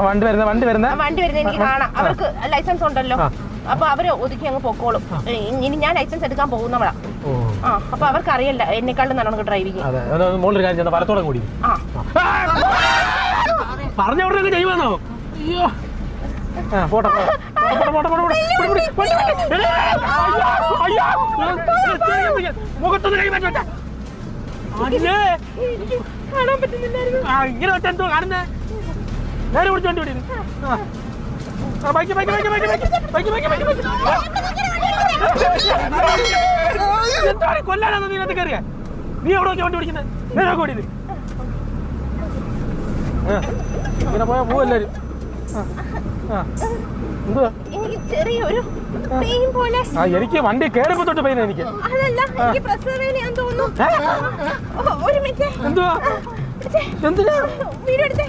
വണ്ടി വരുന്ന എനിക്ക് കാണാം. അവർക്ക് ലൈസൻസ് ഉണ്ടല്ലോ, അപ്പൊ അവര് ഒതുക്കി അങ്ങ് പൊക്കോളും. ഇനി ഞാൻ ലൈസൻസ് എടുക്കാൻ പോകുന്നവളാ. അപ്പൊ അവർക്ക് അറിയില്ല എന്നെക്കാളും നല്ലോണം ഡ്രൈവിംഗ്. വലത്തോടെ കൂടി പറഞ്ഞ ഉടനെ ചെയ്യുവാണോ? അയ്യോ പോട്ടെ മുഖത്തൊന്ന് കൈ മാറ്റി കാണാൻ പറ്റുന്നില്ലായിരുന്നു. ഇങ്ങനെ വെച്ചാ എന്തോ കാണുന്നേ? നേരെ പിടിച്ച് വണ്ടി ഓടി. എന്താണ് കൊല്ലാനാണോ നീ ഇതിനകത്ത് കയറിയ? നീ എവിടെ നോക്കി വണ്ടി ഓടിക്കുന്നത്? നേരെ ഓടിയത് ഇങ്ങനെ പോയാ പോവല്ലാരും. എന്തുവാ എനിക്ക് വണ്ടി കയറിപ്പോ തൊട്ട് പെയിന എനിക്ക്. എന്തുവാ എന്തിനാ